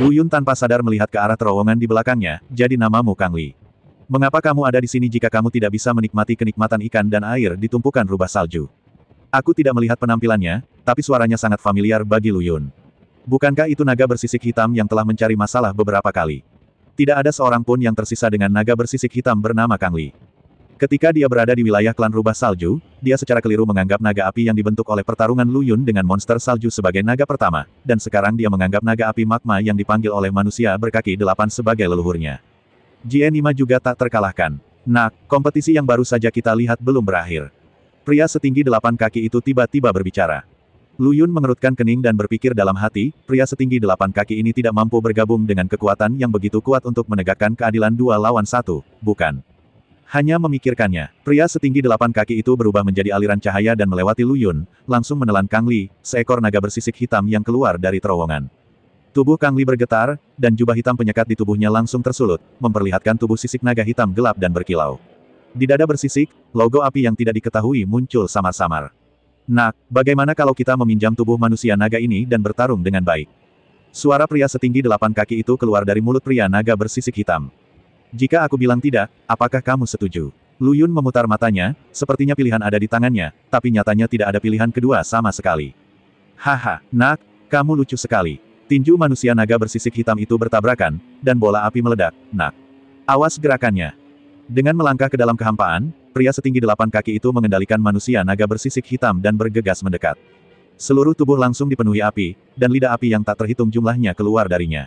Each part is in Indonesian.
Lu Yun tanpa sadar melihat ke arah terowongan di belakangnya, jadi namamu Kang Li. Mengapa kamu ada di sini jika kamu tidak bisa menikmati kenikmatan ikan dan air di tumpukan rubah salju? Aku tidak melihat penampilannya, tapi suaranya sangat familiar bagi Lu Yun. Bukankah itu naga bersisik hitam yang telah mencari masalah beberapa kali? Tidak ada seorang pun yang tersisa dengan naga bersisik hitam bernama Kang Li. Ketika dia berada di wilayah klan rubah salju, dia secara keliru menganggap naga api yang dibentuk oleh pertarungan Lu Yun dengan monster salju sebagai naga pertama, dan sekarang dia menganggap naga api magma yang dipanggil oleh manusia berkaki 8 sebagai leluhurnya. Jie-Nima juga tak terkalahkan. Nak, kompetisi yang baru saja kita lihat belum berakhir. Pria setinggi 8 kaki itu tiba-tiba berbicara. Lu Yun mengerutkan kening dan berpikir dalam hati, pria setinggi 8 kaki ini tidak mampu bergabung dengan kekuatan yang begitu kuat untuk menegakkan keadilan 2 lawan 1, bukan? Hanya memikirkannya, pria setinggi 8 kaki itu berubah menjadi aliran cahaya dan melewati Lu Yun, langsung menelan Kang Li, seekor naga bersisik hitam yang keluar dari terowongan. Tubuh Kang Li bergetar, dan jubah hitam penyekat di tubuhnya langsung tersulut, memperlihatkan tubuh sisik naga hitam gelap dan berkilau. Di dada bersisik, logo api yang tidak diketahui muncul samar-samar. Nak, bagaimana kalau kita meminjam tubuh manusia naga ini dan bertarung dengan baik? Suara pria setinggi 8 kaki itu keluar dari mulut pria naga bersisik hitam. Jika aku bilang tidak, apakah kamu setuju? Lu Yun memutar matanya, sepertinya pilihan ada di tangannya, tapi nyatanya tidak ada pilihan kedua sama sekali. Haha, nak, kamu lucu sekali. Tinju manusia naga bersisik hitam itu bertabrakan, dan bola api meledak, nak. Awas gerakannya. Dengan melangkah ke dalam kehampaan, pria setinggi 8 kaki itu mengendalikan manusia naga bersisik hitam dan bergegas mendekat. Seluruh tubuh langsung dipenuhi api, dan lidah api yang tak terhitung jumlahnya keluar darinya.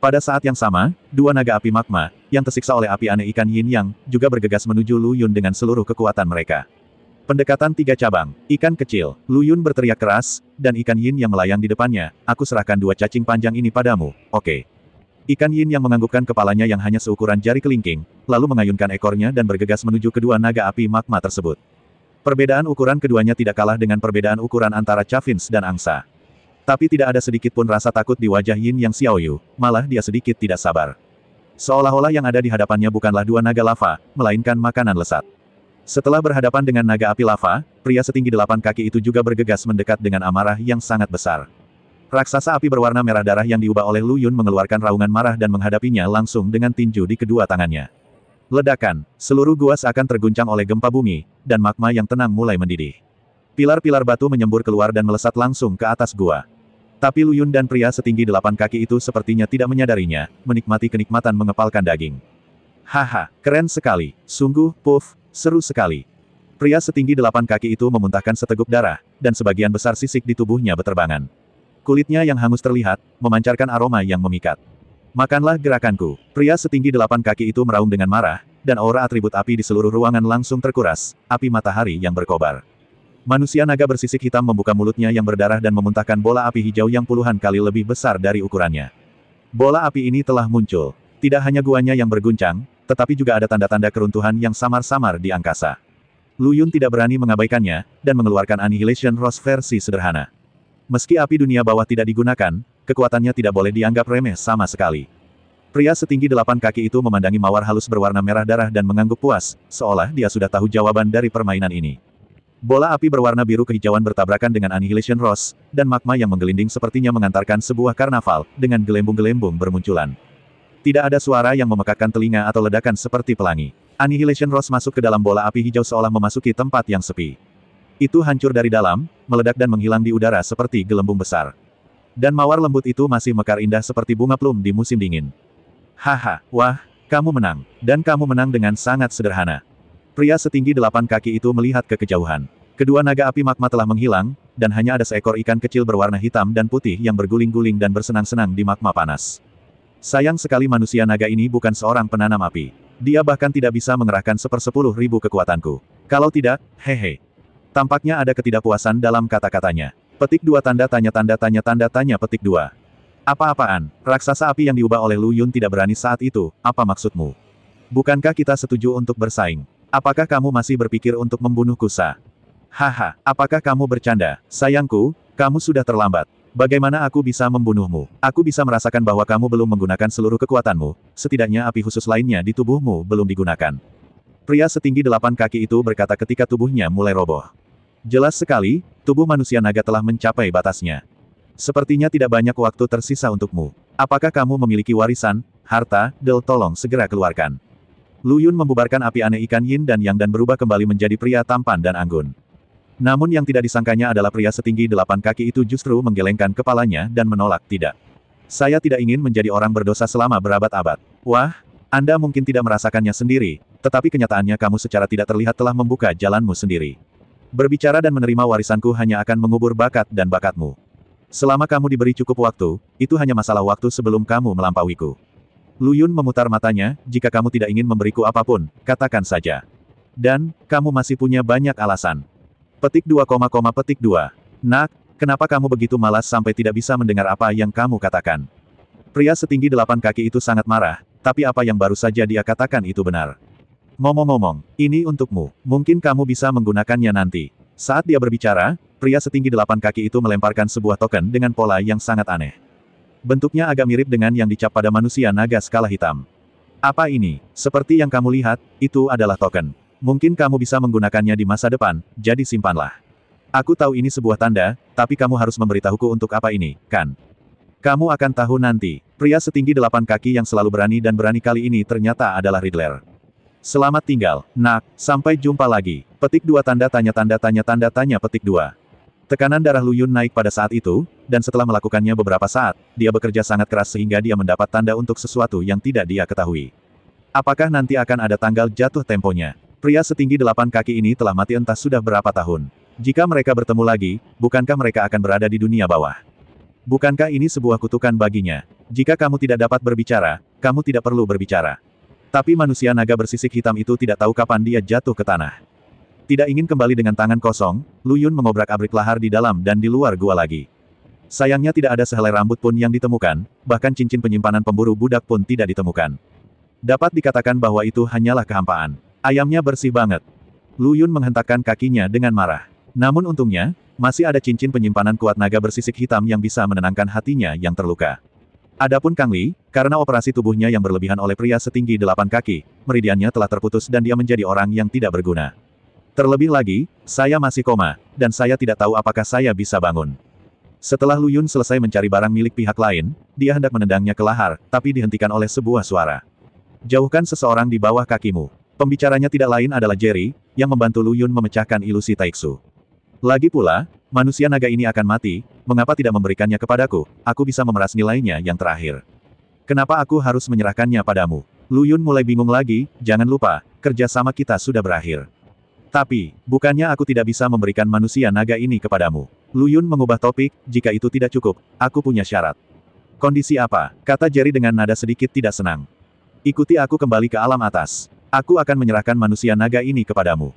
Pada saat yang sama, 2 naga api magma, yang tersiksa oleh api aneh ikan Yin Yang, juga bergegas menuju Lu Yun dengan seluruh kekuatan mereka. Pendekatan 3 cabang, ikan kecil, Lu Yun berteriak keras, dan ikan Yin Yang melayang di depannya, aku serahkan 2 cacing panjang ini padamu, oke. Ikan Yin Yang menganggukkan kepalanya yang hanya seukuran jari kelingking, lalu mengayunkan ekornya dan bergegas menuju kedua naga api magma tersebut. Perbedaan ukuran keduanya tidak kalah dengan perbedaan ukuran antara Chavins dan angsa. Tapi tidak ada sedikit pun rasa takut di wajah Yin Yang Xiaoyu, malah dia sedikit tidak sabar. Seolah-olah yang ada di hadapannya bukanlah 2 naga lava, melainkan makanan lesat. Setelah berhadapan dengan naga api lava, pria setinggi 8 kaki itu juga bergegas mendekat dengan amarah yang sangat besar. Raksasa api berwarna merah darah yang diubah oleh Lu Yun mengeluarkan raungan marah dan menghadapinya langsung dengan tinju di kedua tangannya. Ledakan, seluruh gua akan terguncang oleh gempa bumi, dan magma yang tenang mulai mendidih. Pilar-pilar batu menyembur keluar dan melesat langsung ke atas gua. Tapi Lu Yun dan pria setinggi 8 kaki itu sepertinya tidak menyadarinya, menikmati kenikmatan mengepalkan daging. Haha, keren sekali, sungguh, puff, seru sekali. Pria setinggi 8 kaki itu memuntahkan seteguk darah, dan sebagian besar sisik di tubuhnya beterbangan. Kulitnya yang hangus terlihat, memancarkan aroma yang memikat. Makanlah gerakanku. Pria setinggi 8 kaki itu meraung dengan marah, dan aura atribut api di seluruh ruangan langsung terkuras, api matahari yang berkobar. Manusia naga bersisik hitam membuka mulutnya yang berdarah dan memuntahkan bola api hijau yang puluhan kali lebih besar dari ukurannya. Bola api ini telah muncul. Tidak hanya guanya yang berguncang, tetapi juga ada tanda-tanda keruntuhan yang samar-samar di angkasa. Lu Yun tidak berani mengabaikannya, dan mengeluarkan Annihilation Rose versi sederhana. Meski api dunia bawah tidak digunakan, kekuatannya tidak boleh dianggap remeh sama sekali. Pria setinggi 8 kaki itu memandangi mawar halus berwarna merah darah dan mengangguk puas, seolah dia sudah tahu jawaban dari permainan ini. Bola api berwarna biru kehijauan bertabrakan dengan Annihilation Rose, dan magma yang menggelinding sepertinya mengantarkan sebuah karnaval, dengan gelembung-gelembung bermunculan. Tidak ada suara yang memekakkan telinga atau ledakan seperti pelangi. Annihilation Rose masuk ke dalam bola api hijau seolah memasuki tempat yang sepi. Itu hancur dari dalam, meledak dan menghilang di udara seperti gelembung besar. Dan mawar lembut itu masih mekar indah seperti bunga plum di musim dingin. Haha, wah, kamu menang. Dan kamu menang dengan sangat sederhana. Pria setinggi 8 kaki itu melihat ke kejauhan. Kedua naga api magma telah menghilang, dan hanya ada seekor ikan kecil berwarna hitam dan putih yang berguling-guling dan bersenang-senang di magma panas. Sayang sekali manusia naga ini bukan seorang penanam api. Dia bahkan tidak bisa mengerahkan 1/10.000 kekuatanku. Kalau tidak, hehe. Tampaknya ada ketidakpuasan dalam kata-katanya. Petik 2 tanda tanya petik 2. Apa-apaan, raksasa api yang diubah oleh Lu Yun tidak berani saat itu, apa maksudmu? Bukankah kita setuju untuk bersaing? Apakah kamu masih berpikir untuk membunuhku, Sa? Haha, apakah kamu bercanda? Sayangku, kamu sudah terlambat. Bagaimana aku bisa membunuhmu? Aku bisa merasakan bahwa kamu belum menggunakan seluruh kekuatanmu, setidaknya api khusus lainnya di tubuhmu belum digunakan. Pria setinggi 8 kaki itu berkata ketika tubuhnya mulai roboh. Jelas sekali, tubuh manusia naga telah mencapai batasnya. Sepertinya tidak banyak waktu tersisa untukmu. Apakah kamu memiliki warisan, harta, tolong segera keluarkan. Lu Yun membubarkan api aneh ikan yin dan yang dan berubah kembali menjadi pria tampan dan anggun. Namun yang tidak disangkanya adalah pria setinggi 8 kaki itu justru menggelengkan kepalanya dan menolak tidak. Saya tidak ingin menjadi orang berdosa selama berabad-abad. Wah, Anda mungkin tidak merasakannya sendiri, tetapi kenyataannya kamu secara tidak terlihat telah membuka jalanmu sendiri. Berbicara dan menerima warisanku hanya akan mengubur bakat dan bakatmu. Selama kamu diberi cukup waktu, itu hanya masalah waktu sebelum kamu melampauiku. Lu Yun memutar matanya, jika kamu tidak ingin memberiku apapun, katakan saja. Dan, kamu masih punya banyak alasan. Petik 2, petik 2. Nak, kenapa kamu begitu malas sampai tidak bisa mendengar apa yang kamu katakan? Pria setinggi 8 kaki itu sangat marah, tapi apa yang baru saja dia katakan itu benar. Ngomong-ngomong, ini untukmu, mungkin kamu bisa menggunakannya nanti. Saat dia berbicara, pria setinggi 8 kaki itu melemparkan sebuah token dengan pola yang sangat aneh. Bentuknya agak mirip dengan yang dicap pada manusia naga skala hitam. Apa ini? Seperti yang kamu lihat, itu adalah token. Mungkin kamu bisa menggunakannya di masa depan, jadi simpanlah. Aku tahu ini sebuah tanda, tapi kamu harus memberitahuku untuk apa ini, kan? Kamu akan tahu nanti. Pria setinggi 8 kaki yang selalu berani kali ini ternyata adalah Riddler. Selamat tinggal, nak, sampai jumpa lagi. Petik 2 tanda tanya petik 2. Tekanan darah Lu Yun naik pada saat itu, dan setelah melakukannya beberapa saat, dia bekerja sangat keras sehingga dia mendapat tanda untuk sesuatu yang tidak dia ketahui. Apakah nanti akan ada tanggal jatuh temponya? Pria setinggi 8 kaki ini telah mati entah sudah berapa tahun. Jika mereka bertemu lagi, bukankah mereka akan berada di dunia bawah? Bukankah ini sebuah kutukan baginya? Jika kamu tidak dapat berbicara, kamu tidak perlu berbicara. Tapi manusia naga bersisik hitam itu tidak tahu kapan dia jatuh ke tanah. Tidak ingin kembali dengan tangan kosong, Lu Yun mengobrak-abrik lahar di dalam dan di luar gua lagi. Sayangnya tidak ada sehelai rambut pun yang ditemukan, bahkan cincin penyimpanan pemburu budak pun tidak ditemukan. Dapat dikatakan bahwa itu hanyalah kehampaan. Ayamnya bersih banget. Lu Yun menghentakkan kakinya dengan marah. Namun untungnya, masih ada cincin penyimpanan kuat naga bersisik hitam yang bisa menenangkan hatinya yang terluka. Adapun Kang Li, karena operasi tubuhnya yang berlebihan oleh pria setinggi 8 kaki, meridiannya telah terputus dan dia menjadi orang yang tidak berguna. Terlebih lagi, saya masih koma, dan saya tidak tahu apakah saya bisa bangun. Setelah Lu Yun selesai mencari barang milik pihak lain, dia hendak menendangnya ke lahar, tapi dihentikan oleh sebuah suara. Jauhkan seseorang di bawah kakimu. Pembicaranya tidak lain adalah Jerry, yang membantu Lu Yun memecahkan ilusi Taiksu. Lagi pula, manusia naga ini akan mati, mengapa tidak memberikannya kepadaku, aku bisa memeras nilainya yang terakhir. Kenapa aku harus menyerahkannya padamu? Lu Yun mulai bingung lagi, jangan lupa, kerja sama kita sudah berakhir. Tapi, bukannya aku tidak bisa memberikan manusia naga ini kepadamu. Lu Yun mengubah topik, jika itu tidak cukup, aku punya syarat. Kondisi apa? Kata Jerry dengan nada sedikit tidak senang. Ikuti aku kembali ke alam atas. Aku akan menyerahkan manusia naga ini kepadamu.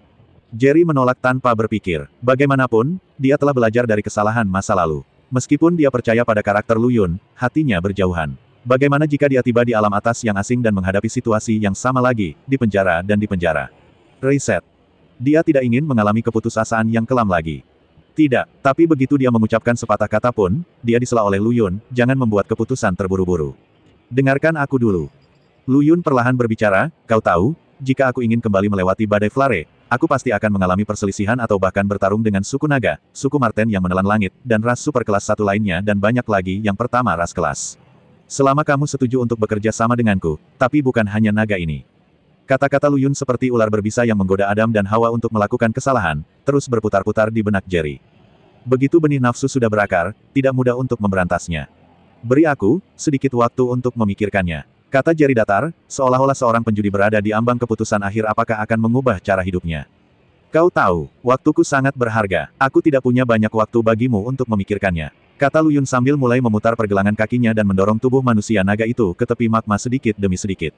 Jerry menolak tanpa berpikir. Bagaimanapun, dia telah belajar dari kesalahan masa lalu. Meskipun dia percaya pada karakter Lu Yun, hatinya berjauhan. Bagaimana jika dia tiba di alam atas yang asing dan menghadapi situasi yang sama lagi, di penjara dan di penjara? Reset. Dia tidak ingin mengalami keputusasaan yang kelam lagi. Tidak, tapi begitu dia mengucapkan sepatah kata pun, dia disela oleh Lu Yun, jangan membuat keputusan terburu-buru. Dengarkan aku dulu. Lu Yun perlahan berbicara, kau tahu, jika aku ingin kembali melewati badai Flare, aku pasti akan mengalami perselisihan atau bahkan bertarung dengan suku naga, suku Marten yang menelan langit, dan ras super kelas satu lainnya dan banyak lagi yang pertama ras kelas. Selama kamu setuju untuk bekerja sama denganku, tapi bukan hanya naga ini. Kata-kata Lu Yun seperti ular berbisa yang menggoda Adam dan Hawa untuk melakukan kesalahan, terus berputar-putar di benak Jerry. Begitu benih nafsu sudah berakar, tidak mudah untuk memberantasnya. Beri aku sedikit waktu untuk memikirkannya. Kata Jerry datar, seolah-olah seorang penjudi berada di ambang keputusan akhir apakah akan mengubah cara hidupnya. Kau tahu, waktuku sangat berharga, aku tidak punya banyak waktu bagimu untuk memikirkannya. Kata Lu Yun sambil mulai memutar pergelangan kakinya dan mendorong tubuh manusia naga itu ke tepi magma sedikit demi sedikit.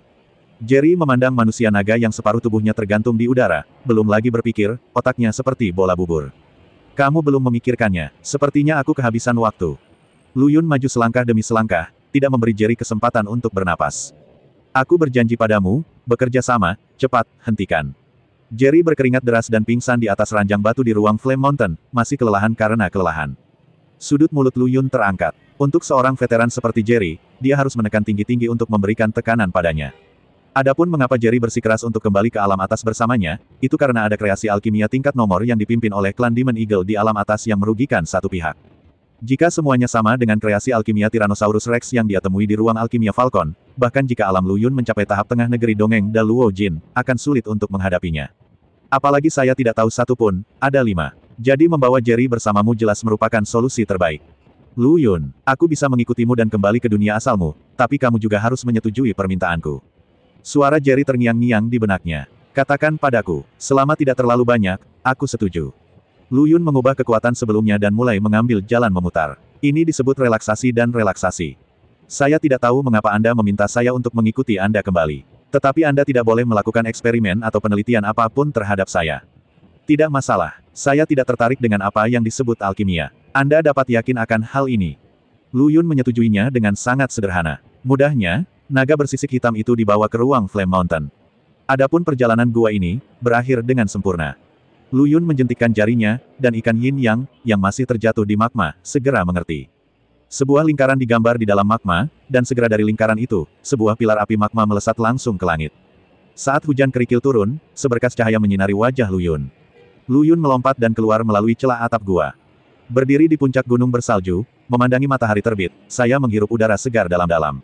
Jerry memandang manusia naga yang separuh tubuhnya tergantung di udara, belum lagi berpikir, otaknya seperti bola bubur. Kamu belum memikirkannya, sepertinya aku kehabisan waktu. Lu Yun maju selangkah demi selangkah, tidak memberi Jerry kesempatan untuk bernapas. Aku berjanji padamu, bekerja sama, cepat, hentikan. Jerry berkeringat deras dan pingsan di atas ranjang batu di ruang Flame Mountain, masih kelelahan karena kelelahan. Sudut mulut Lu Yun terangkat. Untuk seorang veteran seperti Jerry, dia harus menekan tinggi-tinggi untuk memberikan tekanan padanya. Adapun mengapa Jerry bersikeras untuk kembali ke alam atas bersamanya, itu karena ada kreasi alkimia tingkat nomor yang dipimpin oleh klan Demon Eagle di alam atas yang merugikan satu pihak. Jika semuanya sama dengan kreasi alkimia Tyrannosaurus Rex yang dia temui di ruang alkimia Falcon, bahkan jika alam Luyun mencapai tahap tengah negeri dongeng Da Luo Jin, akan sulit untuk menghadapinya. Apalagi saya tidak tahu satu pun, ada 5. Jadi membawa Jerry bersamamu jelas merupakan solusi terbaik. Luyun, aku bisa mengikutimu dan kembali ke dunia asalmu, tapi kamu juga harus menyetujui permintaanku. Suara Jerry terngiang-ngiang di benaknya. Katakan padaku, selama tidak terlalu banyak, aku setuju. Luyun mengubah kekuatan sebelumnya dan mulai mengambil jalan memutar. Ini disebut relaksasi dan relaksasi. Saya tidak tahu mengapa Anda meminta saya untuk mengikuti Anda kembali. Tetapi Anda tidak boleh melakukan eksperimen atau penelitian apapun terhadap saya. Tidak masalah, saya tidak tertarik dengan apa yang disebut alkimia. Anda dapat yakin akan hal ini. Luyun menyetujuinya dengan sangat sederhana. Mudahnya, naga bersisik hitam itu dibawa ke ruang Flame Mountain. Adapun perjalanan gua ini, berakhir dengan sempurna. Luyun menjentikkan jarinya, dan ikan yin yang masih terjatuh di magma, segera mengerti. Sebuah lingkaran digambar di dalam magma, dan segera dari lingkaran itu, sebuah pilar api magma melesat langsung ke langit. Saat hujan kerikil turun, seberkas cahaya menyinari wajah Luyun. Luyun melompat dan keluar melalui celah atap gua. Berdiri di puncak gunung bersalju, memandangi matahari terbit, saya menghirup udara segar dalam-dalam.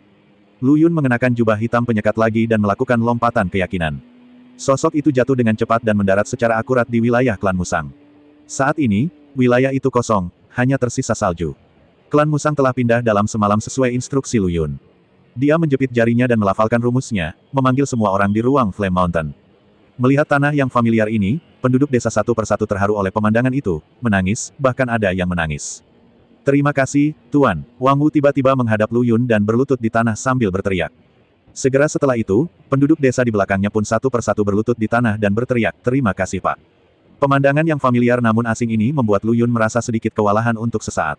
Luyun mengenakan jubah hitam penyekat lagi dan melakukan lompatan keyakinan. Sosok itu jatuh dengan cepat dan mendarat secara akurat di wilayah klan Musang. Saat ini, wilayah itu kosong, hanya tersisa salju. Klan Musang telah pindah dalam semalam sesuai instruksi Luyun. Dia menjepit jarinya dan melafalkan rumusnya, memanggil semua orang di ruang Flame Mountain. Melihat tanah yang familiar ini, penduduk desa satu persatu terharu oleh pemandangan itu, menangis, bahkan ada yang menangis. Terima kasih, Tuan. Wang Wu tiba-tiba menghadap Luyun dan berlutut di tanah sambil berteriak. Segera setelah itu, penduduk desa di belakangnya pun satu persatu berlutut di tanah dan berteriak, terima kasih Pak. Pemandangan yang familiar namun asing ini membuat Luyun merasa sedikit kewalahan untuk sesaat.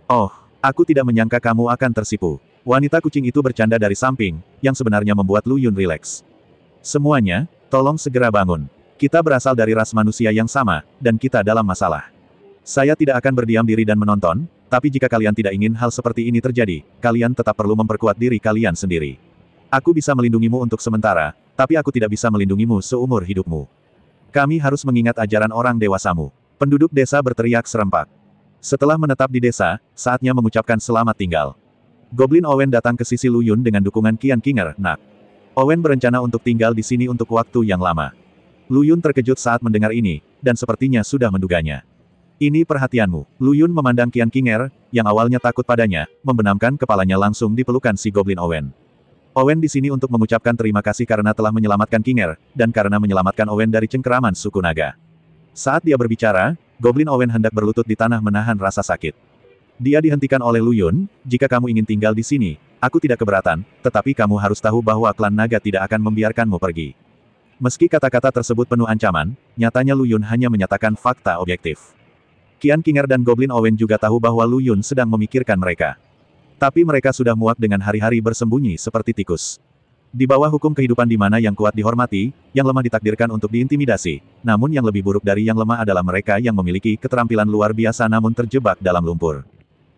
Oh, aku tidak menyangka kamu akan tersipu. Wanita kucing itu bercanda dari samping, yang sebenarnya membuat Luyun rileks. Semuanya, tolong segera bangun. Kita berasal dari ras manusia yang sama, dan kita dalam masalah. Saya tidak akan berdiam diri dan menonton, tapi jika kalian tidak ingin hal seperti ini terjadi, kalian tetap perlu memperkuat diri kalian sendiri. Aku bisa melindungimu untuk sementara, tapi aku tidak bisa melindungimu seumur hidupmu. Kami harus mengingat ajaran orang dewasamu. Penduduk desa berteriak serempak. Setelah menetap di desa, saatnya mengucapkan selamat tinggal. Goblin Owen datang ke sisi Luyun dengan dukungan Qian Qinger, nak. Owen berencana untuk tinggal di sini untuk waktu yang lama. Luyun terkejut saat mendengar ini, dan sepertinya sudah menduganya. Ini perhatianmu. Luyun memandang Qian Qinger, yang awalnya takut padanya, membenamkan kepalanya langsung di pelukan si Goblin Owen. Owen di sini untuk mengucapkan terima kasih karena telah menyelamatkan Qinger, dan karena menyelamatkan Owen dari cengkeraman suku naga. Saat dia berbicara, Goblin Owen hendak berlutut di tanah menahan rasa sakit. Dia dihentikan oleh Luyun, jika kamu ingin tinggal di sini, aku tidak keberatan, tetapi kamu harus tahu bahwa klan naga tidak akan membiarkanmu pergi. Meski kata-kata tersebut penuh ancaman, nyatanya Luyun hanya menyatakan fakta objektif. Qian Qinger dan Goblin Owen juga tahu bahwa Luyun sedang memikirkan mereka. Tapi mereka sudah muak dengan hari-hari bersembunyi seperti tikus. Di bawah hukum kehidupan di mana yang kuat dihormati, yang lemah ditakdirkan untuk diintimidasi, namun yang lebih buruk dari yang lemah adalah mereka yang memiliki keterampilan luar biasa namun terjebak dalam lumpur.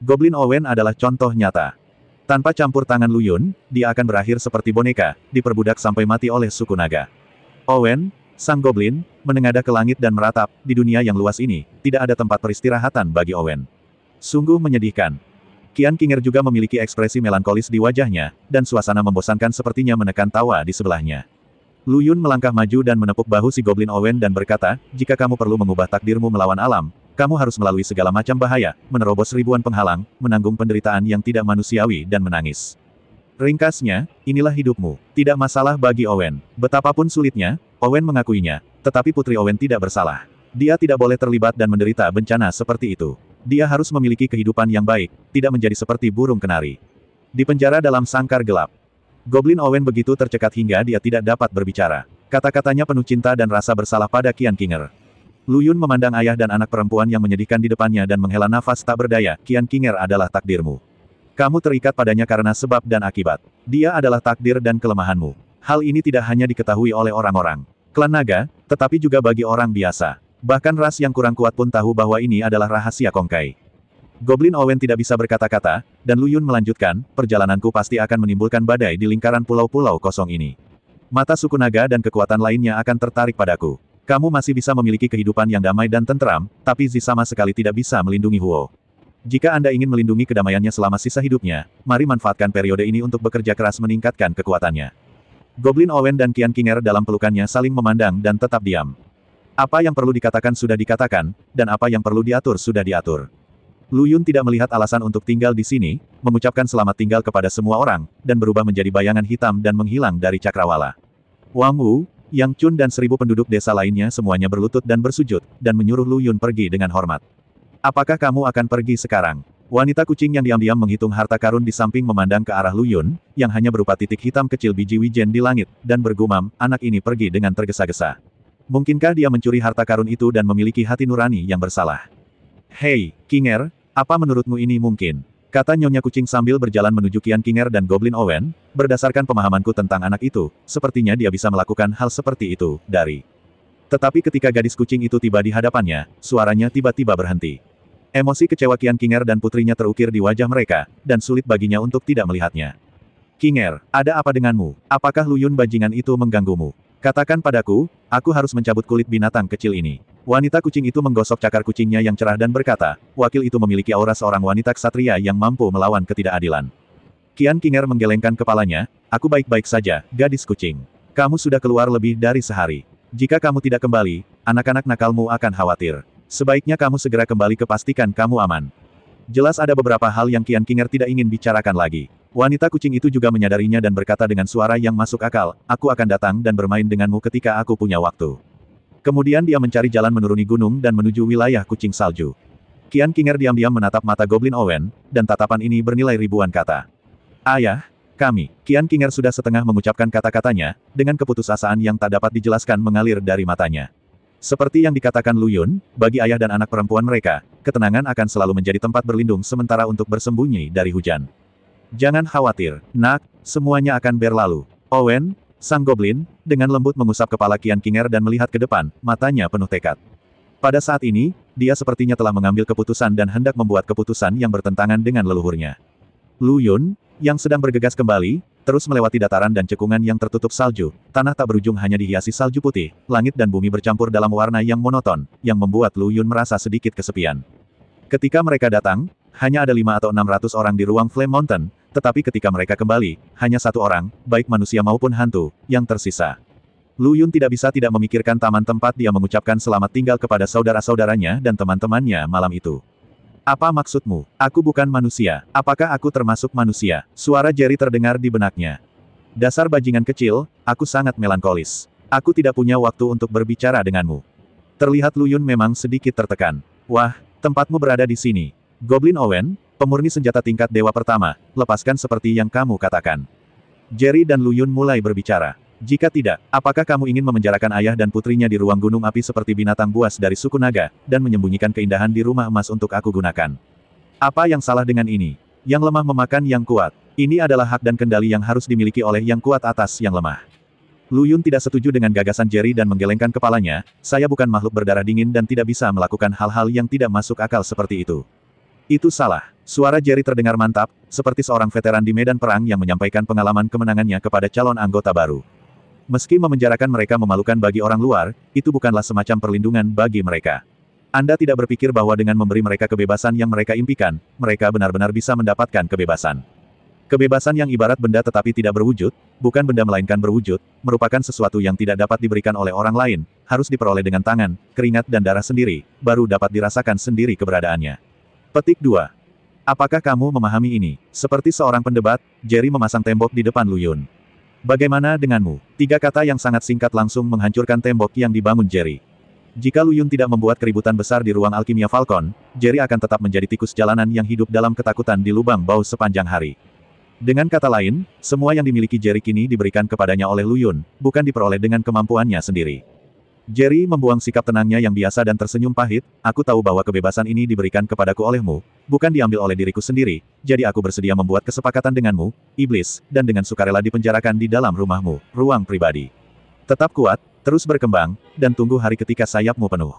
Goblin Owen adalah contoh nyata. Tanpa campur tangan Luyun, dia akan berakhir seperti boneka, diperbudak sampai mati oleh suku naga. Owen, sang goblin, menengadah ke langit dan meratap, di dunia yang luas ini, tidak ada tempat peristirahatan bagi Owen. Sungguh menyedihkan. Qian Qinger juga memiliki ekspresi melankolis di wajahnya, dan suasana membosankan sepertinya menekan tawa di sebelahnya. Luyun melangkah maju dan menepuk bahu si Goblin Owen dan berkata, jika kamu perlu mengubah takdirmu melawan alam, kamu harus melalui segala macam bahaya, menerobos ribuan penghalang, menanggung penderitaan yang tidak manusiawi dan menangis. Ringkasnya, inilah hidupmu. Tidak masalah bagi Owen. Betapapun sulitnya, Owen mengakuinya, tetapi Putri Owen tidak bersalah. Dia tidak boleh terlibat dan menderita bencana seperti itu. Dia harus memiliki kehidupan yang baik, tidak menjadi seperti burung kenari. Di penjara dalam sangkar gelap. Goblin Owen begitu tercekat hingga dia tidak dapat berbicara. Kata-katanya penuh cinta dan rasa bersalah pada Qian Qinger. Luyun memandang ayah dan anak perempuan yang menyedihkan di depannya dan menghela nafas tak berdaya, Qian Qinger adalah takdirmu. Kamu terikat padanya karena sebab dan akibat. Dia adalah takdir dan kelemahanmu. Hal ini tidak hanya diketahui oleh orang-orang klan naga, tetapi juga bagi orang biasa. Bahkan ras yang kurang kuat pun tahu bahwa ini adalah rahasia Kongkai. Goblin Owen tidak bisa berkata-kata, dan Luyun melanjutkan, perjalananku pasti akan menimbulkan badai di lingkaran pulau-pulau kosong ini. Mata suku naga dan kekuatan lainnya akan tertarik padaku. Kamu masih bisa memiliki kehidupan yang damai dan tenteram, tapi Zi sama sekali tidak bisa melindungi Huo. Jika Anda ingin melindungi kedamaiannya selama sisa hidupnya, mari manfaatkan periode ini untuk bekerja keras meningkatkan kekuatannya. Goblin Owen dan Qian Qinger dalam pelukannya saling memandang dan tetap diam. Apa yang perlu dikatakan sudah dikatakan, dan apa yang perlu diatur sudah diatur. Lu Yun tidak melihat alasan untuk tinggal di sini, mengucapkan selamat tinggal kepada semua orang, dan berubah menjadi bayangan hitam dan menghilang dari cakrawala. Wang Wu, Yang Chun dan 1000 penduduk desa lainnya semuanya berlutut dan bersujud, dan menyuruh Lu Yun pergi dengan hormat. Apakah kamu akan pergi sekarang? Wanita kucing yang diam-diam menghitung harta karun di samping memandang ke arah Lu Yun, yang hanya berupa titik hitam kecil biji wijen di langit, dan bergumam, anak ini pergi dengan tergesa-gesa. Mungkinkah dia mencuri harta karun itu dan memiliki hati nurani yang bersalah? Hei, Qinger, apa menurutmu ini mungkin? Kata Nyonya Kucing sambil berjalan menuju Qian Qinger dan Goblin Owen, berdasarkan pemahamanku tentang anak itu, sepertinya dia bisa melakukan hal seperti itu, dari. Tetapi ketika gadis kucing itu tiba di hadapannya, suaranya tiba-tiba berhenti. Emosi kecewa Qian Qinger dan putrinya terukir di wajah mereka, dan sulit baginya untuk tidak melihatnya. Qinger, ada apa denganmu? Apakah Lu Yun bajingan itu mengganggumu? Katakan padaku, aku harus mencabut kulit binatang kecil ini. Wanita kucing itu menggosok cakar kucingnya yang cerah dan berkata, wakil itu memiliki aura seorang wanita ksatria yang mampu melawan ketidakadilan. Qian Qinger menggelengkan kepalanya, aku baik-baik saja, gadis kucing. Kamu sudah keluar lebih dari sehari. Jika kamu tidak kembali, anak-anak nakalmu akan khawatir. Sebaiknya kamu segera kembali ke pastikan kamu aman. Jelas ada beberapa hal yang Qian Qinger tidak ingin bicarakan lagi. Wanita kucing itu juga menyadarinya dan berkata dengan suara yang masuk akal, aku akan datang dan bermain denganmu ketika aku punya waktu. Kemudian dia mencari jalan menuruni gunung dan menuju wilayah kucing salju. Qian Qinger diam-diam menatap mata Goblin Owen, dan tatapan ini bernilai ribuan kata. Ayah, kami. Qian Qinger sudah setengah mengucapkan kata-katanya, dengan keputusasaan yang tak dapat dijelaskan mengalir dari matanya. Seperti yang dikatakan Lu Yun, bagi ayah dan anak perempuan mereka, ketenangan akan selalu menjadi tempat berlindung sementara untuk bersembunyi dari hujan. Jangan khawatir, nak, semuanya akan berlalu. Owen, sang goblin, dengan lembut mengusap kepala Qian Qinger dan melihat ke depan, matanya penuh tekad. Pada saat ini, dia sepertinya telah mengambil keputusan dan hendak membuat keputusan yang bertentangan dengan leluhurnya. Lu Yun, yang sedang bergegas kembali, terus melewati dataran dan cekungan yang tertutup salju, tanah tak berujung hanya dihiasi salju putih, langit dan bumi bercampur dalam warna yang monoton, yang membuat Lu Yun merasa sedikit kesepian. Ketika mereka datang, hanya ada 500 atau 600 orang di ruang Flame Mountain, tetapi ketika mereka kembali, hanya satu orang, baik manusia maupun hantu, yang tersisa. Lu Yun tidak bisa tidak memikirkan taman tempat dia mengucapkan selamat tinggal kepada saudara-saudaranya dan teman-temannya malam itu. Apa maksudmu? Aku bukan manusia. Apakah aku termasuk manusia? Suara Jerry terdengar di benaknya. Dasar bajingan kecil, aku sangat melankolis. Aku tidak punya waktu untuk berbicara denganmu. Terlihat Lu Yun memang sedikit tertekan. Wah, tempatmu berada di sini. Goblin Owen, pemurni senjata tingkat dewa pertama, lepaskan seperti yang kamu katakan. Jerry dan Lu Yun mulai berbicara. Jika tidak, apakah kamu ingin memenjarakan ayah dan putrinya di ruang gunung api seperti binatang buas dari suku naga, dan menyembunyikan keindahan di rumah emas untuk aku gunakan? Apa yang salah dengan ini? Yang lemah memakan yang kuat. Ini adalah hak dan kendali yang harus dimiliki oleh yang kuat atas yang lemah. Lu Yun tidak setuju dengan gagasan Jerry dan menggelengkan kepalanya, saya bukan makhluk berdarah dingin dan tidak bisa melakukan hal-hal yang tidak masuk akal seperti itu. Itu salah. Suara Jerry terdengar mantap, seperti seorang veteran di medan perang yang menyampaikan pengalaman kemenangannya kepada calon anggota baru. Meski memenjarakan mereka memalukan bagi orang luar, itu bukanlah semacam perlindungan bagi mereka. Anda tidak berpikir bahwa dengan memberi mereka kebebasan yang mereka impikan, mereka benar-benar bisa mendapatkan kebebasan. Kebebasan yang ibarat benda tetapi tidak berwujud, bukan benda melainkan berwujud, merupakan sesuatu yang tidak dapat diberikan oleh orang lain, harus diperoleh dengan tangan, keringat dan darah sendiri, baru dapat dirasakan sendiri keberadaannya. Petik 2. Apakah kamu memahami ini? Seperti seorang pendebat, Jerry memasang tembok di depan Lu Yun. Bagaimana denganmu? 3 kata yang sangat singkat langsung menghancurkan tembok yang dibangun Jerry. Jika Lu Yun tidak membuat keributan besar di ruang alkimia Falcon, Jerry akan tetap menjadi tikus jalanan yang hidup dalam ketakutan di lubang bau sepanjang hari. Dengan kata lain, semua yang dimiliki Jerry kini diberikan kepadanya oleh Lu Yun, bukan diperoleh dengan kemampuannya sendiri. Jerry membuang sikap tenangnya yang biasa dan tersenyum pahit, aku tahu bahwa kebebasan ini diberikan kepadaku olehmu, bukan diambil oleh diriku sendiri, jadi aku bersedia membuat kesepakatan denganmu, iblis, dan dengan sukarela dipenjarakan di dalam rumahmu, ruang pribadi. Tetap kuat, terus berkembang, dan tunggu hari ketika sayapmu penuh.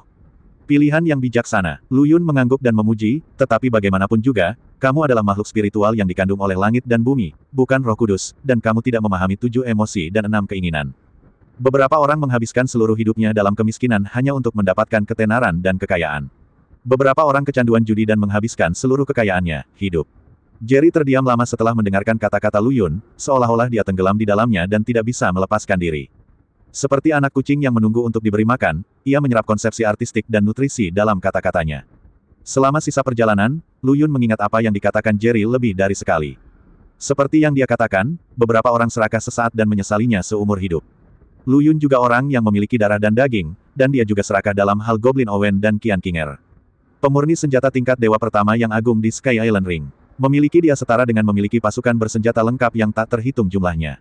Pilihan yang bijaksana. Lu Yun mengangguk dan memuji, tetapi bagaimanapun juga, kamu adalah makhluk spiritual yang dikandung oleh langit dan bumi, bukan Roh Kudus, dan kamu tidak memahami 7 emosi dan 6 keinginan. Beberapa orang menghabiskan seluruh hidupnya dalam kemiskinan hanya untuk mendapatkan ketenaran dan kekayaan. Beberapa orang kecanduan judi dan menghabiskan seluruh kekayaannya, hidup. Jerry terdiam lama setelah mendengarkan kata-kata Lu Yun, seolah-olah dia tenggelam di dalamnya dan tidak bisa melepaskan diri. Seperti anak kucing yang menunggu untuk diberi makan, ia menyerap konsepsi artistik dan nutrisi dalam kata-katanya. Selama sisa perjalanan, Lu Yun mengingat apa yang dikatakan Jerry lebih dari sekali. Seperti yang dia katakan, beberapa orang serakah sesaat dan menyesalinya seumur hidup. Lu Yun juga orang yang memiliki darah dan daging, dan dia juga serakah dalam hal Goblin Owen dan Qian Qinger. Pemurni senjata tingkat dewa pertama yang agung di Sky Island Ring. Memiliki dia setara dengan memiliki pasukan bersenjata lengkap yang tak terhitung jumlahnya.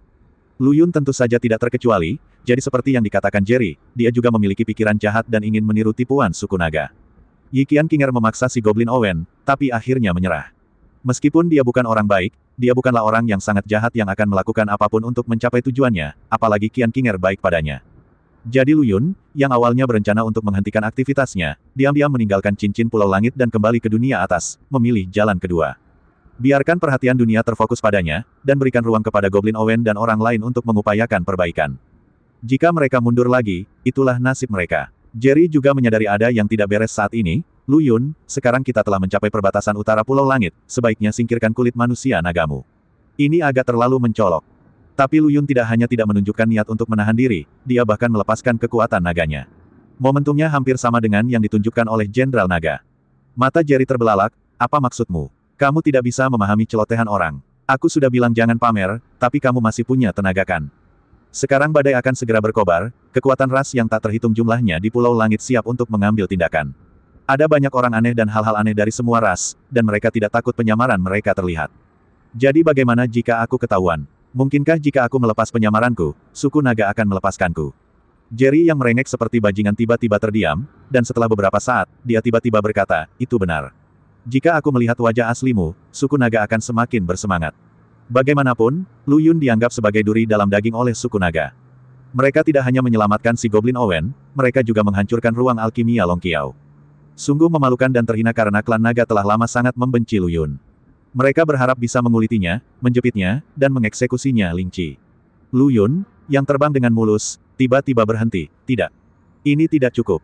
Lu Yun tentu saja tidak terkecuali, jadi seperti yang dikatakan Jerry, dia juga memiliki pikiran jahat dan ingin meniru tipuan suku naga. Yi Qian Qinger memaksa si Goblin Owen, tapi akhirnya menyerah. Meskipun dia bukan orang baik, dia bukanlah orang yang sangat jahat yang akan melakukan apapun untuk mencapai tujuannya, apalagi Qian Qinger baik padanya. Jadi Lu Yun, yang awalnya berencana untuk menghentikan aktivitasnya, diam-diam meninggalkan cincin Pulau Langit dan kembali ke dunia atas, memilih jalan kedua. Biarkan perhatian dunia terfokus padanya, dan berikan ruang kepada Goblin Owen dan orang lain untuk mengupayakan perbaikan. Jika mereka mundur lagi, itulah nasib mereka. Jerry juga menyadari ada yang tidak beres saat ini. Lu Yun, sekarang kita telah mencapai perbatasan utara Pulau Langit, sebaiknya singkirkan kulit manusia nagamu. Ini agak terlalu mencolok. Tapi Lu Yun tidak hanya tidak menunjukkan niat untuk menahan diri, dia bahkan melepaskan kekuatan naganya. Momentumnya hampir sama dengan yang ditunjukkan oleh Jenderal Naga. Mata Jerry terbelalak, apa maksudmu? Kamu tidak bisa memahami celotehan orang. Aku sudah bilang jangan pamer, tapi kamu masih punya tenaga kan? Sekarang badai akan segera berkobar, kekuatan ras yang tak terhitung jumlahnya di Pulau Langit siap untuk mengambil tindakan. Ada banyak orang aneh dan hal-hal aneh dari semua ras, dan mereka tidak takut penyamaran mereka terlihat. Jadi bagaimana jika aku ketahuan? Mungkinkah jika aku melepas penyamaranku, suku naga akan melepaskanku? Jerry yang merengek seperti bajingan tiba-tiba terdiam, dan setelah beberapa saat, dia tiba-tiba berkata, itu benar. Jika aku melihat wajah aslimu, suku naga akan semakin bersemangat. Bagaimanapun, Lu Yun dianggap sebagai duri dalam daging oleh suku naga. Mereka tidak hanya menyelamatkan si Goblin Owen, mereka juga menghancurkan ruang alkimia Long Qiao. Sungguh memalukan dan terhina karena klan naga telah lama sangat membenci Lu Yun. Mereka berharap bisa mengulitinya, menjepitnya, dan mengeksekusinya Ling Qi. Lu Yun, yang terbang dengan mulus, tiba-tiba berhenti. Tidak. Ini tidak cukup.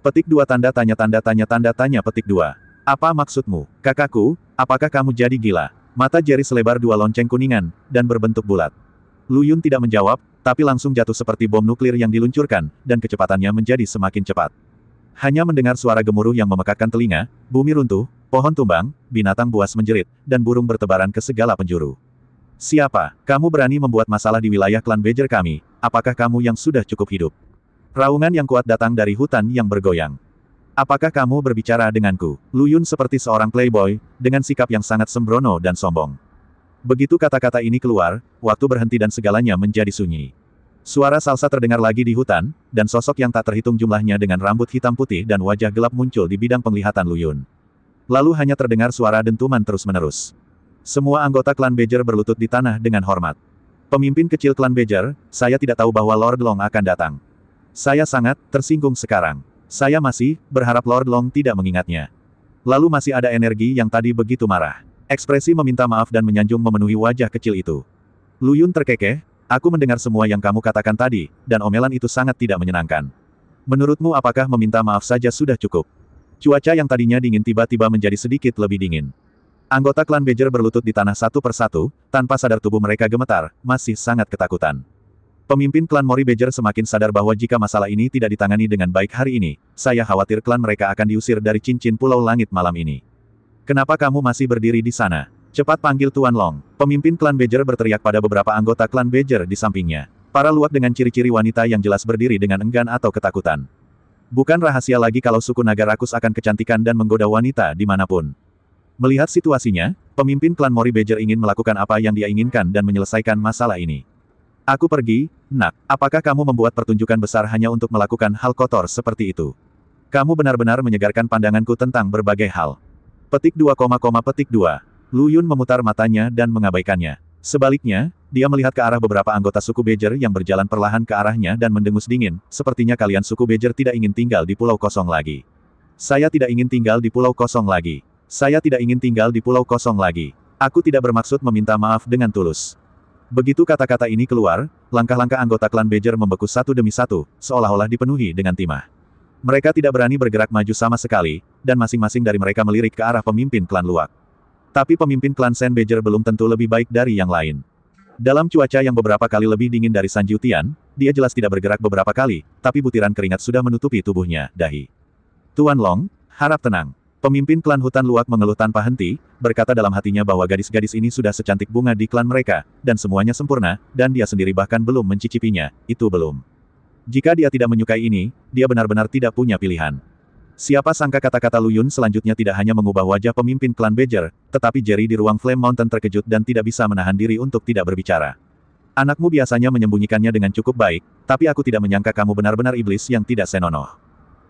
Petik 2 tanda tanya petik 2. Apa maksudmu, kakakku, apakah kamu jadi gila? Mata Jerry selebar 2 lonceng kuningan, dan berbentuk bulat. Lu Yun tidak menjawab, tapi langsung jatuh seperti bom nuklir yang diluncurkan, dan kecepatannya menjadi semakin cepat. Hanya mendengar suara gemuruh yang memekakkan telinga, bumi runtuh, pohon tumbang, binatang buas menjerit, dan burung bertebaran ke segala penjuru. Siapa? Kamu berani membuat masalah di wilayah klan Bejer kami, apakah kamu yang sudah cukup hidup? Raungan yang kuat datang dari hutan yang bergoyang. Apakah kamu berbicara denganku? Lu Yun seperti seorang playboy, dengan sikap yang sangat sembrono dan sombong. Begitu kata-kata ini keluar, waktu berhenti dan segalanya menjadi sunyi. Suara salsa terdengar lagi di hutan, dan sosok yang tak terhitung jumlahnya dengan rambut hitam putih dan wajah gelap muncul di bidang penglihatan Lu Yun. Lalu hanya terdengar suara dentuman terus-menerus. Semua anggota klan Bejer berlutut di tanah dengan hormat. Pemimpin kecil klan Bejer, saya tidak tahu bahwa Lord Long akan datang. Saya sangat tersinggung sekarang. Saya masih berharap Lord Long tidak mengingatnya. Lalu masih ada energi yang tadi begitu marah. Ekspresi meminta maaf dan menyanjung memenuhi wajah kecil itu. Lu Yun terkekeh, aku mendengar semua yang kamu katakan tadi, dan omelan itu sangat tidak menyenangkan. Menurutmu apakah meminta maaf saja sudah cukup? Cuaca yang tadinya dingin tiba-tiba menjadi sedikit lebih dingin. Anggota klan Bejer berlutut di tanah satu persatu, tanpa sadar tubuh mereka gemetar, masih sangat ketakutan. Pemimpin klan Mori Bejer semakin sadar bahwa jika masalah ini tidak ditangani dengan baik hari ini, saya khawatir klan mereka akan diusir dari cincin Pulau Langit malam ini. Kenapa kamu masih berdiri di sana? Cepat panggil Tuan Long. Pemimpin klan Bejer berteriak pada beberapa anggota klan Bejer di sampingnya. Para luak dengan ciri-ciri wanita yang jelas berdiri dengan enggan atau ketakutan. Bukan rahasia lagi kalau suku naga rakus akan kecantikan dan menggoda wanita dimanapun. Melihat situasinya, pemimpin klan Mori Bejer ingin melakukan apa yang dia inginkan dan menyelesaikan masalah ini. Aku pergi, nak. Apakah kamu membuat pertunjukan besar hanya untuk melakukan hal kotor seperti itu? Kamu benar-benar menyegarkan pandanganku tentang berbagai hal. Petik 2, petik 2. Lu Yun memutar matanya dan mengabaikannya. Sebaliknya, dia melihat ke arah beberapa anggota suku Bejer yang berjalan perlahan ke arahnya dan mendengus dingin, sepertinya kalian suku Bejer tidak ingin tinggal di pulau kosong lagi. Saya tidak ingin tinggal di pulau kosong lagi. Saya tidak ingin tinggal di pulau kosong lagi. Aku tidak bermaksud meminta maaf dengan tulus. Begitu kata-kata ini keluar, langkah-langkah anggota klan Bejer membeku satu demi satu, seolah-olah dipenuhi dengan timah. Mereka tidak berani bergerak maju sama sekali, dan masing-masing dari mereka melirik ke arah pemimpin klan Luwak. Tapi pemimpin klan Sand Badger belum tentu lebih baik dari yang lain. Dalam cuaca yang beberapa kali lebih dingin dari San Jiutian, dia jelas tidak bergerak beberapa kali, tapi butiran keringat sudah menutupi tubuhnya, dahi. Tuan Long, harap tenang. Pemimpin klan hutan Luwak mengeluh tanpa henti, berkata dalam hatinya bahwa gadis-gadis ini sudah secantik bunga di klan mereka, dan semuanya sempurna, dan dia sendiri bahkan belum mencicipinya, itu belum. Jika dia tidak menyukai ini, dia benar-benar tidak punya pilihan. Siapa sangka kata-kata Lu Yun selanjutnya tidak hanya mengubah wajah pemimpin klan Badger, tetapi Jerry di ruang Flame Mountain terkejut dan tidak bisa menahan diri untuk tidak berbicara. Anakmu biasanya menyembunyikannya dengan cukup baik, tapi aku tidak menyangka kamu benar-benar iblis yang tidak senonoh.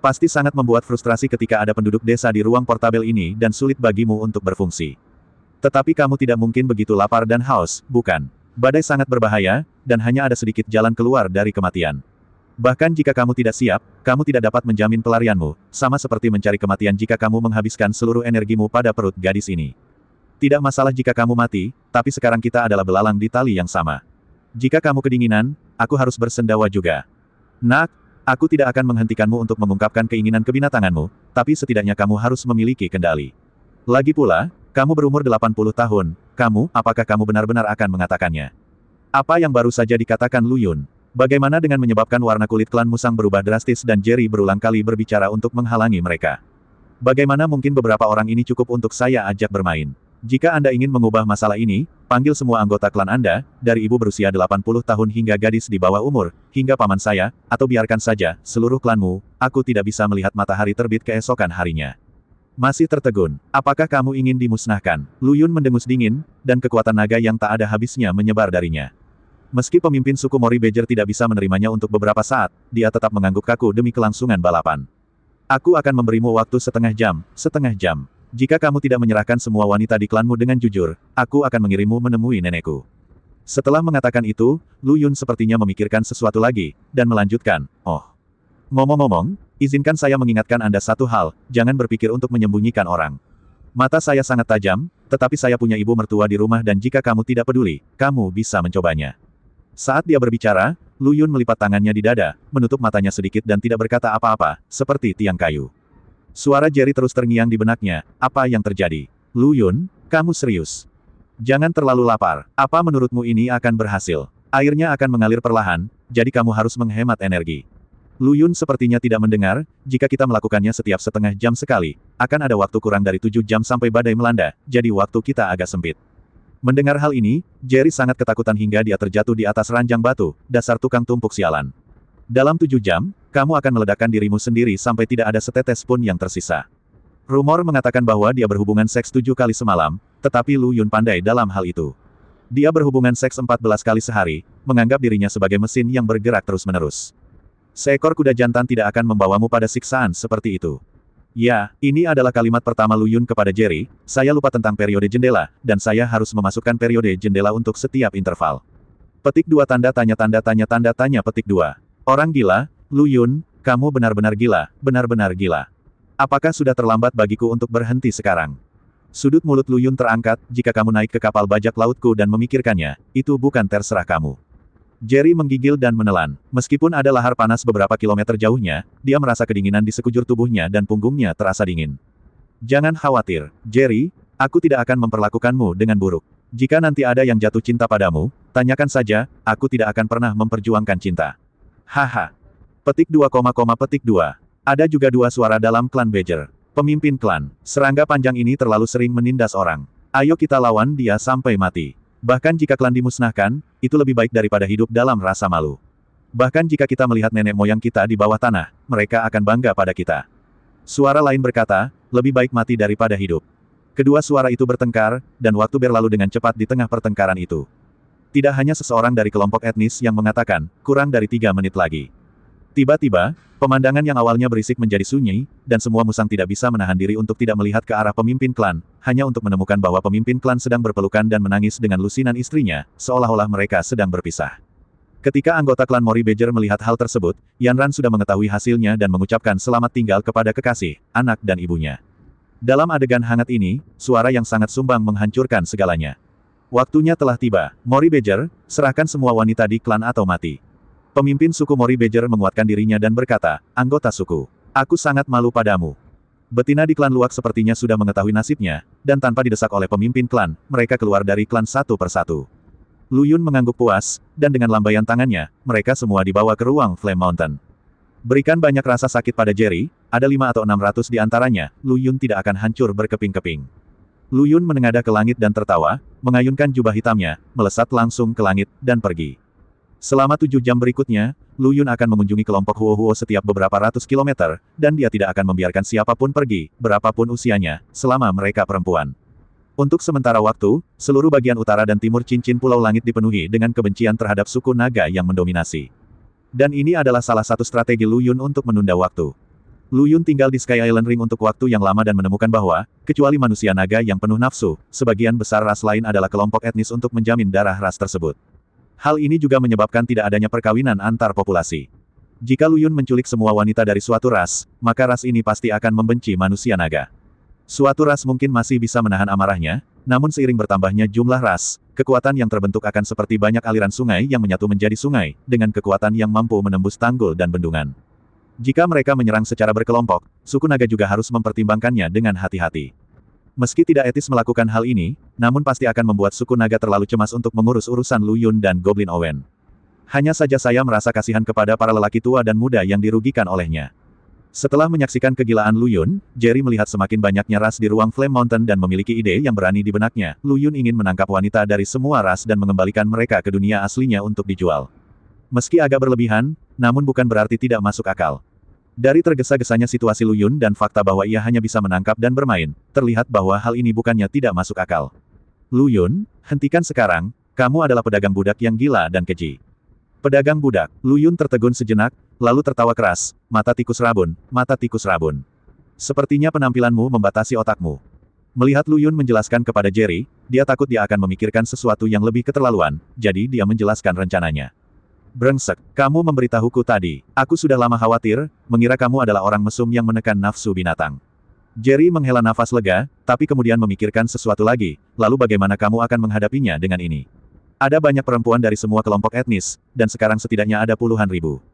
Pasti sangat membuat frustrasi ketika ada penduduk desa di ruang portabel ini dan sulit bagimu untuk berfungsi. Tetapi kamu tidak mungkin begitu lapar dan haus, bukan? Badai sangat berbahaya, dan hanya ada sedikit jalan keluar dari kematian. Bahkan jika kamu tidak siap, kamu tidak dapat menjamin pelarianmu, sama seperti mencari kematian jika kamu menghabiskan seluruh energimu pada perut gadis ini. Tidak masalah jika kamu mati, tapi sekarang kita adalah belalang di tali yang sama. Jika kamu kedinginan, aku harus bersendawa juga. Nak, aku tidak akan menghentikanmu untuk mengungkapkan keinginan kebinatanganmu, tapi setidaknya kamu harus memiliki kendali. Lagi pula, kamu berumur 80 tahun, apakah kamu benar-benar akan mengatakannya? Apa yang baru saja dikatakan Lu Yun? Bagaimana dengan menyebabkan warna kulit klan Musang berubah drastis dan Jerry berulang kali berbicara untuk menghalangi mereka? Bagaimana mungkin beberapa orang ini cukup untuk saya ajak bermain? Jika Anda ingin mengubah masalah ini, panggil semua anggota klan Anda, dari ibu berusia 80 tahun hingga gadis di bawah umur, hingga paman saya, atau biarkan saja, seluruh klanmu, aku tidak bisa melihat matahari terbit keesokan harinya. Masih tertegun. Apakah kamu ingin dimusnahkan? Lu Yun mendengus dingin, dan kekuatan naga yang tak ada habisnya menyebar darinya. Meski pemimpin suku Mori Badger tidak bisa menerimanya untuk beberapa saat, dia tetap mengangguk kaku demi kelangsungan balapan. Aku akan memberimu waktu setengah jam. Jika kamu tidak menyerahkan semua wanita di klanmu dengan jujur, aku akan mengirimmu menemui nenekku. Setelah mengatakan itu, Lu Yun sepertinya memikirkan sesuatu lagi, dan melanjutkan, oh. Ngomong-ngomong, izinkan saya mengingatkan Anda satu hal, jangan berpikir untuk menyembunyikan orang. Mata saya sangat tajam, tetapi saya punya ibu mertua di rumah dan jika kamu tidak peduli, kamu bisa mencobanya. Saat dia berbicara, Lu Yun melipat tangannya di dada, menutup matanya sedikit dan tidak berkata apa-apa, seperti tiang kayu. Suara Jerry terus terngiang di benaknya, apa yang terjadi? Lu Yun, kamu serius? Jangan terlalu lapar, apa menurutmu ini akan berhasil? Airnya akan mengalir perlahan, jadi kamu harus menghemat energi. Lu Yun sepertinya tidak mendengar, jika kita melakukannya setiap setengah jam sekali, akan ada waktu kurang dari 7 jam sampai badai melanda, jadi waktu kita agak sempit. Mendengar hal ini, Jerry sangat ketakutan hingga dia terjatuh di atas ranjang batu, dasar tukang tumpuk sialan. Dalam 7 jam, kamu akan meledakkan dirimu sendiri sampai tidak ada setetes pun yang tersisa. Rumor mengatakan bahwa dia berhubungan seks 7 kali semalam, tetapi Lu Yun pandai dalam hal itu. Dia berhubungan seks 14 kali sehari, menganggap dirinya sebagai mesin yang bergerak terus-menerus. Seekor kuda jantan tidak akan membawamu pada siksaan seperti itu. Ya, ini adalah kalimat pertama Lu Yun kepada Jerry, saya lupa tentang periode jendela, dan saya harus memasukkan periode jendela untuk setiap interval. Petik 2 tanda tanya petik 2. Orang gila, Lu Yun, kamu benar-benar gila. Apakah sudah terlambat bagiku untuk berhenti sekarang? Sudut mulut Lu Yun terangkat, jika kamu naik ke kapal bajak lautku dan memikirkannya, itu bukan terserah kamu. Jerry menggigil dan menelan. Meskipun ada lahar panas beberapa kilometer jauhnya, dia merasa kedinginan di sekujur tubuhnya dan punggungnya terasa dingin. Jangan khawatir, Jerry, aku tidak akan memperlakukanmu dengan buruk. Jika nanti ada yang jatuh cinta padamu, tanyakan saja, aku tidak akan pernah memperjuangkan cinta. Haha. Petik 2, petik 2. Ada juga 2 suara dalam klan Badger. Pemimpin klan, serangga panjang ini terlalu sering menindas orang. Ayo kita lawan dia sampai mati. Bahkan jika klan dimusnahkan, itu lebih baik daripada hidup dalam rasa malu. Bahkan jika kita melihat nenek moyang kita di bawah tanah, mereka akan bangga pada kita. Suara lain berkata, lebih baik mati daripada hidup. Kedua suara itu bertengkar, dan waktu berlalu dengan cepat di tengah pertengkaran itu. Tidak hanya seseorang dari kelompok etnis yang mengatakan, kurang dari 3 menit lagi. Tiba-tiba, pemandangan yang awalnya berisik menjadi sunyi, dan semua musang tidak bisa menahan diri untuk tidak melihat ke arah pemimpin klan, hanya untuk menemukan bahwa pemimpin klan sedang berpelukan dan menangis dengan lusinan istrinya, seolah-olah mereka sedang berpisah. Ketika anggota klan Mori Badger melihat hal tersebut, Yanran sudah mengetahui hasilnya dan mengucapkan selamat tinggal kepada kekasih, anak dan ibunya. Dalam adegan hangat ini, suara yang sangat sumbang menghancurkan segalanya. Waktunya telah tiba, Mori Badger, serahkan semua wanita di klan atau mati. Pemimpin suku Mori Badger menguatkan dirinya dan berkata, anggota suku, aku sangat malu padamu. Betina di klan Luak sepertinya sudah mengetahui nasibnya, dan tanpa didesak oleh pemimpin klan, mereka keluar dari klan satu persatu. Lu Yun mengangguk puas, dan dengan lambaian tangannya, mereka semua dibawa ke ruang Flame Mountain. Berikan banyak rasa sakit pada Jerry, ada 5 atau 600 di antaranya, Lu Yun tidak akan hancur berkeping-keping. Lu Yun menengadah ke langit dan tertawa, mengayunkan jubah hitamnya, melesat langsung ke langit, dan pergi. Selama 7 jam berikutnya, Lu Yun akan mengunjungi kelompok Huo-Huo setiap beberapa ratus kilometer, dan dia tidak akan membiarkan siapapun pergi, berapapun usianya, selama mereka perempuan. Untuk sementara waktu, seluruh bagian utara dan timur cincin Pulau Langit dipenuhi dengan kebencian terhadap suku naga yang mendominasi. Dan ini adalah salah satu strategi Lu Yun untuk menunda waktu. Lu Yun tinggal di Sky Island Ring untuk waktu yang lama dan menemukan bahwa, kecuali manusia naga yang penuh nafsu, sebagian besar ras lain adalah kelompok etnis untuk menjamin darah ras tersebut. Hal ini juga menyebabkan tidak adanya perkawinan antar populasi. Jika Lu Yun menculik semua wanita dari suatu ras, maka ras ini pasti akan membenci manusia naga. Suatu ras mungkin masih bisa menahan amarahnya, namun seiring bertambahnya jumlah ras, kekuatan yang terbentuk akan seperti banyak aliran sungai yang menyatu menjadi sungai, dengan kekuatan yang mampu menembus tanggul dan bendungan. Jika mereka menyerang secara berkelompok, suku naga juga harus mempertimbangkannya dengan hati-hati. Meski tidak etis melakukan hal ini, namun pasti akan membuat suku naga terlalu cemas untuk mengurus urusan Lu Yun dan Goblin Owen. Hanya saja saya merasa kasihan kepada para lelaki tua dan muda yang dirugikan olehnya. Setelah menyaksikan kegilaan Lu Yun, Jerry melihat semakin banyaknya ras di ruang Flame Mountain dan memiliki ide yang berani di benaknya. Lu Yun ingin menangkap wanita dari semua ras dan mengembalikan mereka ke dunia aslinya untuk dijual. Meski agak berlebihan, namun bukan berarti tidak masuk akal. Dari tergesa-gesanya situasi Lu Yun dan fakta bahwa ia hanya bisa menangkap dan bermain, terlihat bahwa hal ini bukannya tidak masuk akal. Lu Yun, hentikan sekarang, kamu adalah pedagang budak yang gila dan keji. Pedagang budak, Lu Yun tertegun sejenak, lalu tertawa keras, mata tikus rabun, mata tikus rabun. Sepertinya penampilanmu membatasi otakmu. Melihat Lu Yun menjelaskan kepada Jerry, dia takut dia akan memikirkan sesuatu yang lebih keterlaluan, jadi dia menjelaskan rencananya. Brengsek, kamu memberitahuku tadi. Aku sudah lama khawatir, mengira kamu adalah orang mesum yang menekan nafsu binatang. Jerry menghela nafas lega, tapi kemudian memikirkan sesuatu lagi, lalu bagaimana kamu akan menghadapinya dengan ini? Ada banyak perempuan dari semua kelompok etnis, dan sekarang setidaknya ada puluhan ribu.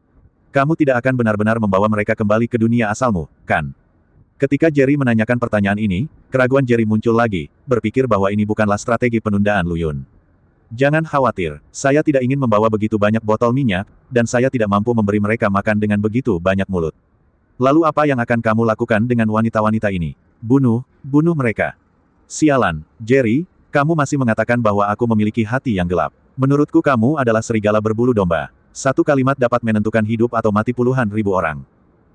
Kamu tidak akan benar-benar membawa mereka kembali ke dunia asalmu, kan? Ketika Jerry menanyakan pertanyaan ini, keraguan Jerry muncul lagi, berpikir bahwa ini bukanlah strategi penundaan Lu Yun. Jangan khawatir, saya tidak ingin membawa begitu banyak botol minyak, dan saya tidak mampu memberi mereka makan dengan begitu banyak mulut. Lalu apa yang akan kamu lakukan dengan wanita-wanita ini? Bunuh mereka. Sialan, Jerry, kamu masih mengatakan bahwa aku memiliki hati yang gelap. Menurutku kamu adalah serigala berbulu domba. Satu kalimat dapat menentukan hidup atau mati puluhan ribu orang.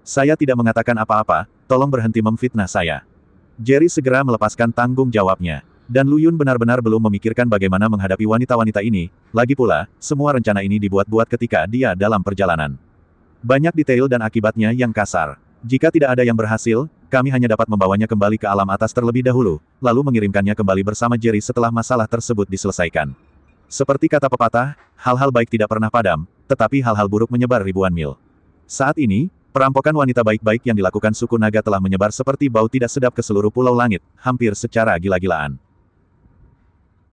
Saya tidak mengatakan apa-apa, tolong berhenti memfitnah saya. Jerry segera melepaskan tanggung jawabnya. Dan Lu Yun benar-benar belum memikirkan bagaimana menghadapi wanita-wanita ini, lagi pula, semua rencana ini dibuat-buat ketika dia dalam perjalanan. Banyak detail dan akibatnya yang kasar. Jika tidak ada yang berhasil, kami hanya dapat membawanya kembali ke alam atas terlebih dahulu, lalu mengirimkannya kembali bersama Jerry setelah masalah tersebut diselesaikan. Seperti kata pepatah, hal-hal baik tidak pernah padam, tetapi hal-hal buruk menyebar ribuan mil. Saat ini, perampokan wanita baik-baik yang dilakukan suku naga telah menyebar seperti bau tidak sedap ke seluruh Pulau Langit, hampir secara gila-gilaan.